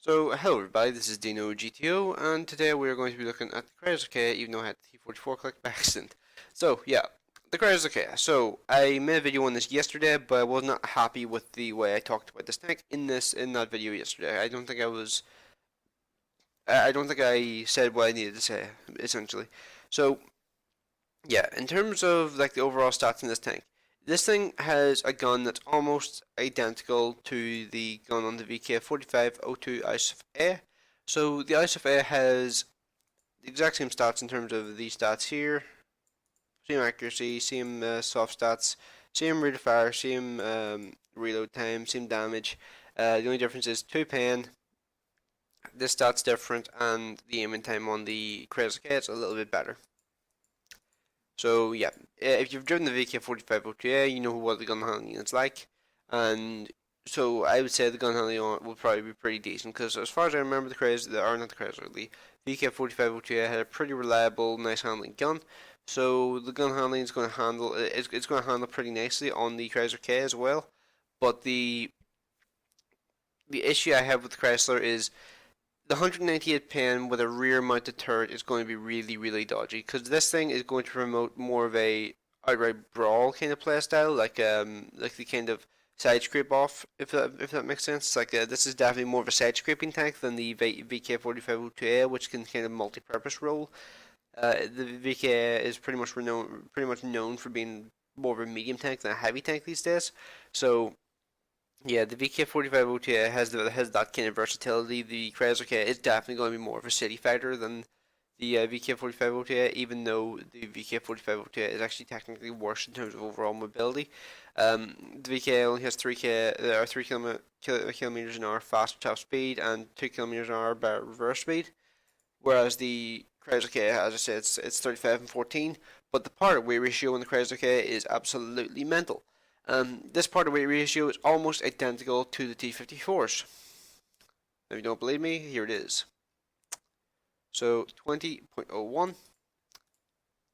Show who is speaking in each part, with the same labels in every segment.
Speaker 1: So, hello everybody, this is Dino GTO, and today we are going to be looking at the Chrysler K, even though I had the T44 click by accident. So, yeah, the Chrysler K. So, I made a video on this yesterday, but I was not happy with the way I talked about this tank in that video yesterday. I don't think I said what I needed to say, essentially. So, yeah, in terms of like the overall stats in this thing has a gun that's almost identical to the gun on the VK4502 ISOF-A. So the ISOF-A has the exact same stats in terms of the stats here. Same accuracy, same soft stats, same rate of fire, same reload time, same damage. The only difference is 2 pen. This stat's different, and the aiming time on the Chrysler K is a little bit better. So yeah, if you've driven the VK4502A, you know what the gun handling is like, and so I would say the gun handling on it will probably be pretty decent because as far as I remember, the VK4502A had a pretty reliable, nice handling gun. So the gun handling is going to it's going to handle pretty nicely on the Chrysler K as well. But the issue I have with the Chrysler is the 198 pen with a rear mounted turret is going to be really, really dodgy because this thing is going to promote more of a outright brawl kind of playstyle, like the kind of side scrape off, if that makes sense. This is definitely more of a side scraping tank than the VK4502A, which can kind of multi-purpose role. The VK is pretty much known for being more of a medium tank than a heavy tank these days. So yeah, the VK4502 has that kind of versatility. The Chrysler K is definitely going to be more of a city fighter than the VK4502, even though the VK4502 is actually technically worse in terms of overall mobility. The VK only has 3 kilometers an hour faster top speed and 2 kilometers an hour better reverse speed, whereas the Chrysler K, as I said, it's 35 and 14. But the part weight ratio in the Chrysler K is absolutely mental. This part weight ratio is almost identical to the T54s. If you don't believe me, here it is. So 20.01,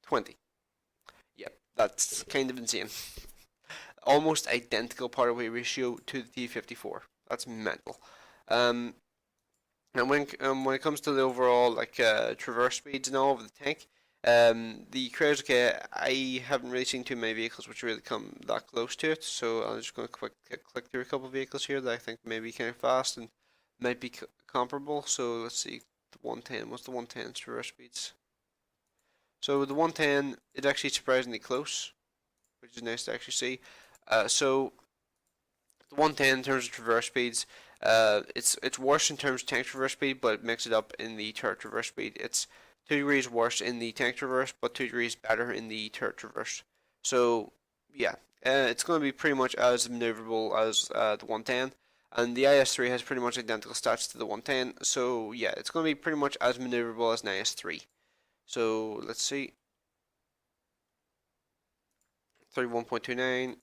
Speaker 1: 20. Yep, that's kind of insane. Almost identical part weight ratio to the T54. That's mental. And when it comes to the overall traverse speeds and all of the tank, the Chrysler K, I haven't really seen too many vehicles which really come that close to it, so I'm just going to click through a couple of vehicles here that I think may be kind of fast and might be comparable. So let's see, the 110. What's the 110's traverse speeds? So the 110 is actually surprisingly close, which is nice to actually see. So the 110 in terms of traverse speeds, it's worse in terms of tank traverse speed, but it makes it up in the turret traverse speed. It's 2 degrees worse in the tank traverse, but 2 degrees better in the turret traverse. So yeah, it's going to be pretty much as maneuverable as the 110, and the IS3 has pretty much identical stats to the 110. So yeah, it's going to be pretty much as maneuverable as an IS3. So let's see, 31.29,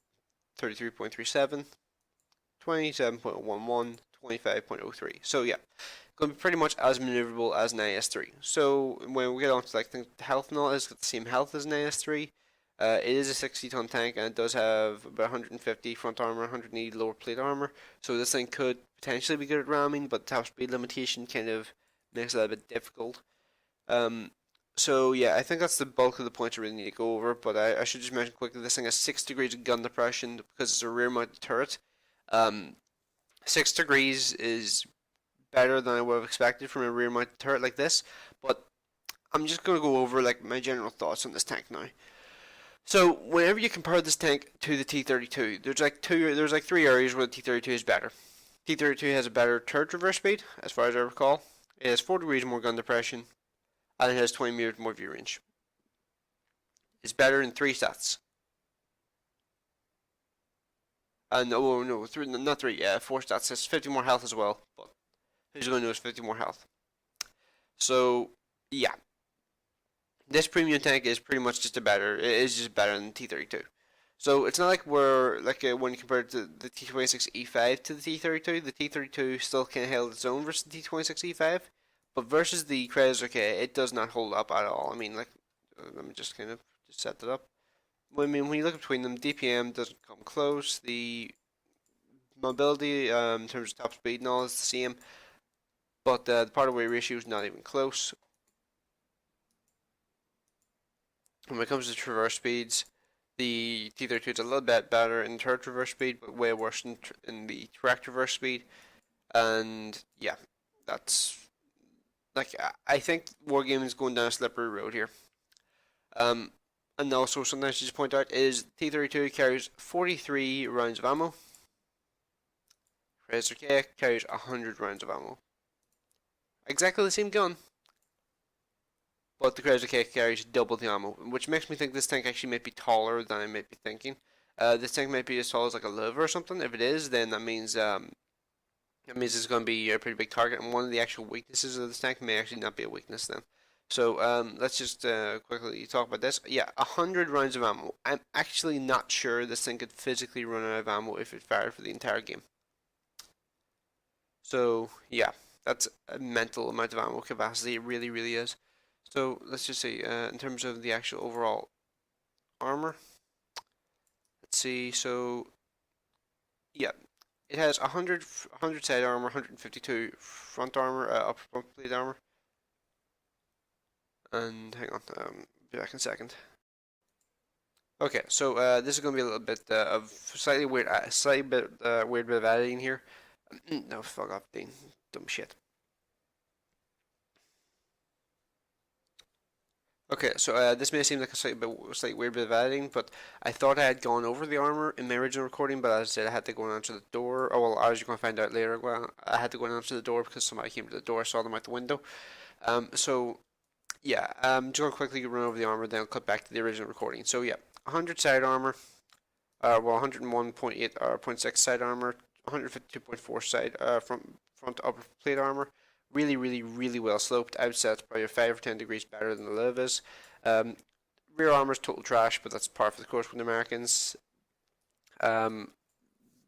Speaker 1: 33.37. 27.11, 25.03. So yeah, going to be pretty much as maneuverable as an IS3. So when we get on to the health and all, it's got the same health as an IS3. It is a 60-ton tank and it does have about 150 front armor, 180 lower plate armor. So this thing could potentially be good at ramming, but the top speed limitation kind of makes it a little bit difficult. So yeah, I think that's the bulk of the points I really need to go over. But I should just mention quickly, this thing has 6 degrees of gun depression because it's a rear-mounted turret. 6 degrees is better than I would have expected from a rear mounted turret like this, but I'm just going to go over my general thoughts on this tank now. So whenever you compare this tank to the T32, there's 3 areas where the T32 is better. T32 has a better turret reverse speed, as far as I recall. It has 4 degrees more gun depression, and it has 20 meters more view range. It's better in 3 stats. No, not 3, 4 stats. It's 50 more health as well, but who's going to know it's 50 more health? So, yeah. This premium tank is pretty much just it is just better than T32. So, it's not like when you compare it to the T26E5 to the T32, the T32 still kind of held its own versus the T26E5, but versus the Chrysler K, it does not hold up at all. I mean, let me just kind of just set that up. I mean, when you look between them, DPM doesn't come close. The mobility, in terms of top speed and all, is the same. but the part weight ratio is not even close. When it comes to traverse speeds, the T32 is a little bit better in turret traverse speed, but way worse in the track traverse speed. And yeah, that's like I think Wargaming is going down a slippery road here. Um, and also something I should just point out is T32 carries 43 rounds of ammo. Chrysler K carries 100 rounds of ammo. Exactly the same gun, but the Chrysler K carries double the ammo, which makes me think this tank actually might be taller than I might be thinking. This tank might be as tall as like a liver or something. If it is, then that means it's going to be a pretty big target, and one of the actual weaknesses of this tank may actually not be a weakness then. So let's just quickly talk about this. Yeah, 100 rounds of ammo. I'm actually not sure this thing could physically run out of ammo if it fired for the entire game. So yeah, that's a mental amount of ammo capacity. It really, really is. So let's just see, in terms of the actual overall armor. Let's see, so yeah, it has 100 side armor, 152 front armor, upper front plate armor. And hang on, be back in a second. Okay, so this is going to be a little bit of slightly weird, weird bit of editing here. No, fuck off, Dean. Dumb shit. Okay, so this may seem like a slightly weird bit of editing, but I thought I had gone over the armor in my original recording, but as I said, I had to go and answer the door. Oh, well, as you're going to find out later, well, I had to go and answer the door because somebody came to the door, I saw them out the window. So yeah, just going to quickly run over the armor, then I'll cut back to the original recording. So yeah, 100 side armor, 101.8 or point 0.6 side armor, 152.4 side front upper plate armor. Really, really, really well sloped. I would say it's probably 5 or 10 degrees better than the Liv is. Rear armor is total trash, but that's par for the course with the Americans. Um,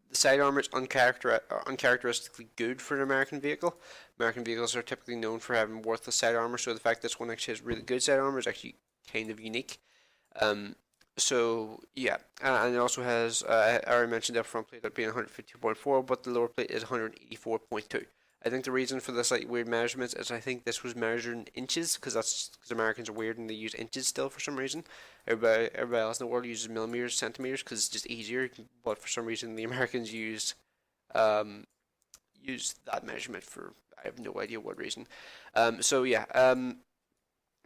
Speaker 1: the side armor is uncharacteristically good for an American vehicle. American vehicles are typically known for having worthless side armor, so the fact this one actually has really good side armor is actually kind of unique. So yeah, and it also has, I already mentioned the front plate being 152.4, but the lower plate is 184.2. I think the reason for the slightly weird measurements is I think this was measured in inches because Americans are weird and they use inches still for some reason. Everybody else in the world uses millimeters, centimeters because it's just easier. But for some reason the Americans um, use that measurement for I have no idea what reason. So yeah,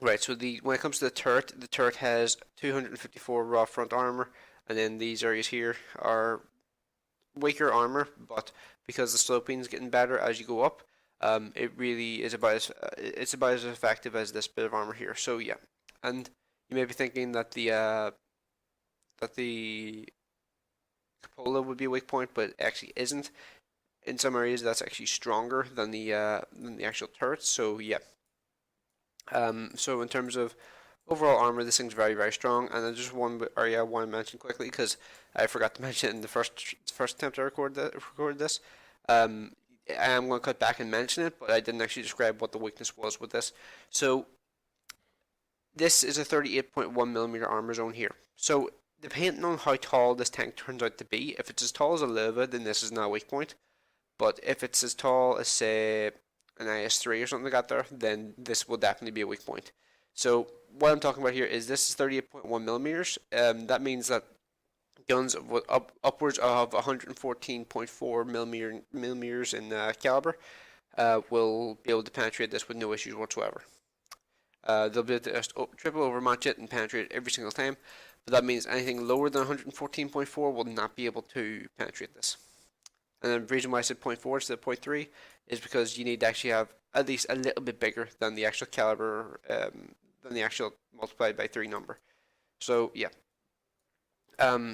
Speaker 1: right. So when it comes to the turret has 254 raw front armor, and then these areas here are weaker armor, but because the sloping is getting better as you go up, it really is about as effective as this bit of armor here. So yeah, and you may be thinking that the cupola would be a weak point, but it actually isn't. In some areas, that's actually stronger than the actual turrets. So yeah. So in terms of overall armor, this thing's very, very strong. And there's just one area I want to mention quickly because I forgot to mention it in the first attempt to record this. Um, I'm going to cut back and mention it, but I didn't actually describe what the weakness was with this. So this is a 38.1 millimeter armor zone here. So depending on how tall this tank turns out to be, if it's as tall as a Leva, then this is not a weak point. But if it's as tall as say an IS-3 or something like that there, then this will definitely be a weak point. So what I'm talking about here is this is 38.1 millimeters. That means that guns upwards of 114.4 millimeters in caliber will be able to penetrate this with no issues whatsoever. They'll be able to just triple overmatch it and penetrate it every single time. But that means anything lower than 114.4 will not be able to penetrate this. And the reason why I said 0.4 instead of 0.3 is because you need to actually have at least a little bit bigger than the actual caliber, than the actual multiplied by 3 number. So yeah.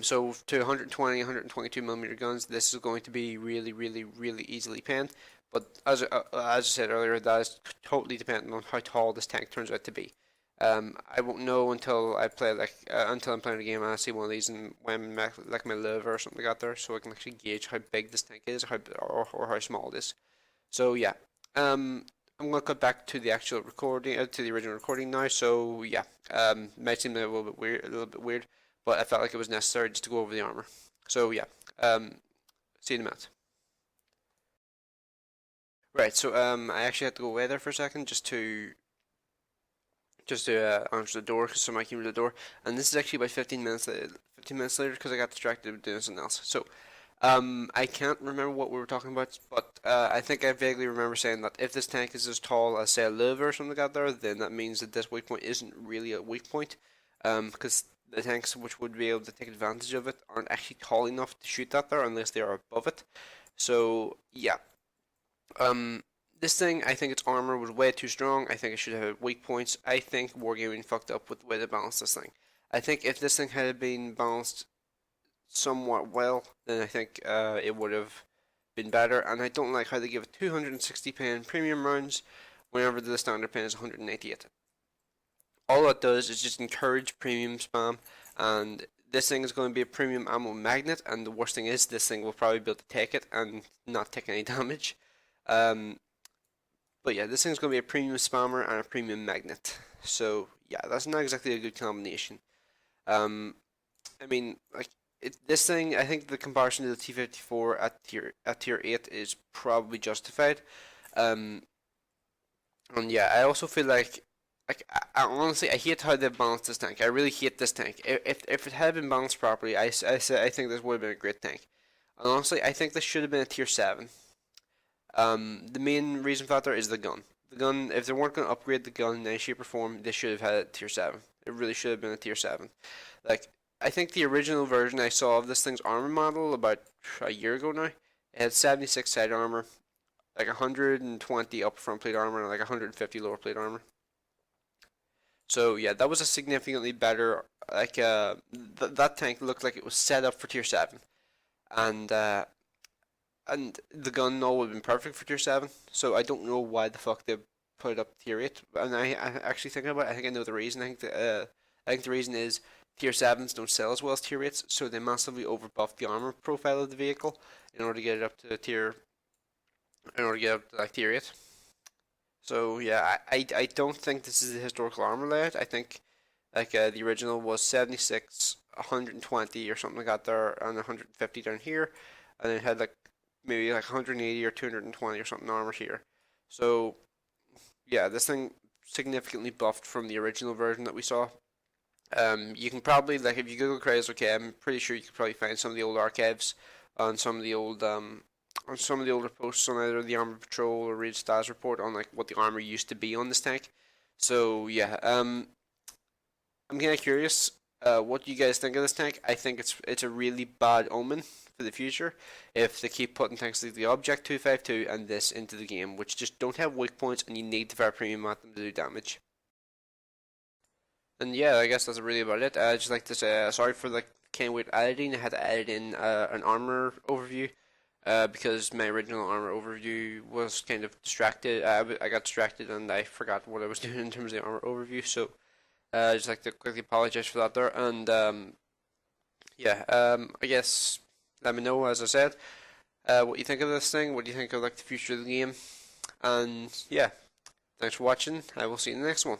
Speaker 1: So to 120, 122 millimeter guns, this is going to be really, really, really easily penned. But as I said earlier, that is totally dependent on how tall this tank turns out to be. I won't know until I play until I'm playing a game and I see one of these and when like my liver or something like that there, so I can actually gauge how big this tank is, or how small it is. So yeah, I'm gonna cut back to the actual recording, to the original recording now. So yeah, might seem a little bit weird, but I felt like it was necessary just to go over the armor. So yeah, see you in a minute. Right, so I actually had to go away there for a second just to answer the door because somebody came to the door, and this is actually about 15 minutes later, 15 minutes later because I got distracted doing something else. So, I can't remember what we were talking about, but I think I vaguely remember saying that if this tank is as tall as say a liver or something like that there, then that means that this weak point isn't really a weak point, because the tanks which would be able to take advantage of it aren't actually tall enough to shoot that there unless they are above it. So yeah, um, this thing, I think its armor was way too strong. I think it should have weak points. I think Wargaming fucked up with the way they balanced this thing. I think if this thing had been balanced somewhat well, then I think it would have been better. And I don't like how they give it 260 pen premium rounds whenever the standard pen is 188. All that does is just encourage premium spam, and this thing is going to be a premium ammo magnet. And the worst thing is, this thing will probably be able to take it and not take any damage. Um, but yeah, this thing's going to be a premium spammer and a premium magnet. So yeah, that's not exactly a good combination. Um, I mean, like this thing, I think the comparison to the T-54 at tier 8 is probably justified. Um, and yeah, I also feel like, honestly, I hate how they balanced this tank. I really hate this tank. If it had been balanced properly, I think this would have been a great tank. And honestly, I think this should have been a tier 7. The main reason for that there is the gun. The gun, if they weren't going to upgrade the gun in any shape or form, they should have had a tier 7. It really should have been a tier 7. Like, I think the original version I saw of this thing's armor model about a year ago now, it had 76 side armor, like 120 up front plate armor, and like 150 lower plate armor. So yeah, that was a significantly better, like, that tank looked like it was set up for tier 7. And, uh, and the gun all would have been perfect for tier 7, so I don't know why the fuck they put it up to tier 8. And I actually thinking about it, I think I know the reason. I think the reason is tier 7s don't sell as well as tier 8s, so they massively overbuffed the armor profile of the vehicle in order to get it up to like tier 8. So yeah, I don't think this is the historical armor layout. I think like the original was 76, 120 or something like that there, and 150 down here, and it had like maybe like 180 or 220 or something armor here. So yeah, this thing significantly buffed from the original version that we saw. You can probably like if you Google Chrysler K, I'm pretty sure you could probably find some of the old archives on some of the old on some of the older posts on either the Armor Patrol or Read Stats report on like what the armor used to be on this tank. So yeah, I'm kind of curious. What do you guys think of this tank? I think it's a really bad omen for the future if they keep putting things like the Object 252 and this into the game, which just don't have weak points, and you need to fire premium at them to do damage. And yeah, I guess that's really about it. I'd just like to say sorry for the kind of weird editing. I had to edit in an armor overview because my original armor overview was kind of distracted. I got distracted and I forgot what I was doing in terms of the armor overview. So I'd just like to quickly apologize for that there. And yeah, I guess let me know, as I said, what you think of this thing. What do you think of like the future of the game? And yeah, thanks for watching. I will see you in the next one.